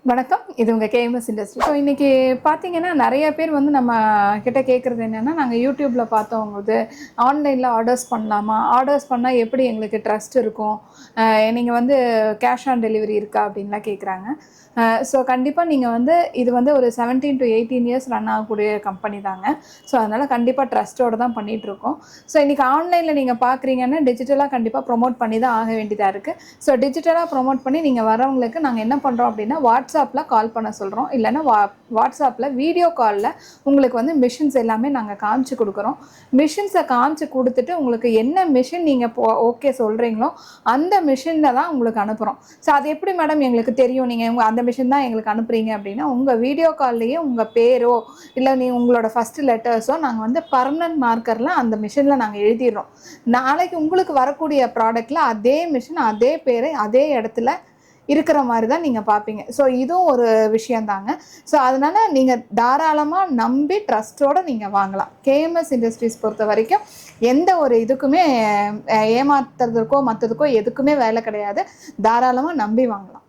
வணக்கம். இது உங்கள் கேஎம்எஸ் இண்டஸ்ட்ரி. ஸோ இன்றைக்கி பார்த்தீங்கன்னா நிறைய பேர் வந்து நம்ம கிட்ட கேட்குறது என்னென்னா, நாங்கள் யூடியூப்பில் பார்த்தோம்போது ஆன்லைனில் ஆர்டர்ஸ் பண்ணலாமா, ஆர்டர்ஸ் பண்ணால் எப்படி எங்களுக்கு ட்ரஸ்ட் இருக்கும், நீங்கள் வந்து கேஷ் ஆன் டெலிவரி இருக்கா அப்படின்லாம் கேட்குறாங்க. ஸோ கண்டிப்பாக நீங்கள் வந்து இது வந்து ஒரு 17 to 18 இயர்ஸ் ரன் ஆகக்கூடிய கம்பெனி தாங்க. ஸோ அதனால் கண்டிப்பாக ட்ரஸ்ட்டோடு தான் பண்ணிகிட்ருக்கோம். ஸோ இன்றைக்கி ஆன்லைனில் நீங்கள் பார்க்குறீங்கன்னா டிஜிட்டலாக கண்டிப்பாக ப்ரொமோட் பண்ணி தான் ஆக வேண்டியதாக இருக்குது. ஸோ டிஜிட்டலாக ப்ரொமோட் பண்ணி நீங்கள் வரவங்களுக்கு நாங்கள் என்ன பண்ணுறோம் அப்படின்னா, வாட்ஸ்அப்பில் கால் பண்ண சொல்கிறோம். இல்லைன்னா வாட்ஸ்அப்பில் வீடியோ காலில் உங்களுக்கு வந்து மிஷின்ஸ் எல்லாமே நாங்கள் காமிச்சு கொடுக்குறோம். மிஷின்ஸை காமிச்சு கொடுத்துட்டு உங்களுக்கு என்ன மிஷின் நீங்கள் ஓகே சொல்கிறீங்களோ அந்த மிஷினில் தான் உங்களுக்கு அனுப்புகிறோம். ஸோ அது எப்படி மேடம் எங்களுக்கு தெரியும் நீங்கள் அந்த மிஷின் தான் எங்களுக்கு அனுப்புகிறீங்க அப்படின்னா, உங்கள் வீடியோ கால்லையே உங்கள் பேரோ இல்லை உங்களோட ஃபஸ்ட்டு லெட்டர்ஸோ நாங்கள் வந்து பர்மனன்ட் மார்க்கரில் அந்த மிஷினில் நாங்கள் எழுதிடுறோம். நாளைக்கு உங்களுக்கு வரக்கூடிய ப்ராடக்டில் அதே மிஷின் அதே பேர் அதே இடத்துல இருக்கிற மாதிரி தான் நீங்கள் பார்ப்பீங்க. ஸோ இதுவும் ஒரு விஷயந்தாங்க. ஸோ அதனால் நீங்கள் தாராளமாக நம்பி ட்ரஸ்ட்டோடு நீங்கள் வாங்கலாம். கேஎம்எஸ் இண்டஸ்ட்ரீஸ் பொறுத்த வரைக்கும் எந்த ஒரு இதுக்குமே ஏமாத்துறதுக்கோ மற்றதுக்கோ எதுக்குமே வேலை கிடையாது. தாராளமாக நம்பி வாங்கலாம்.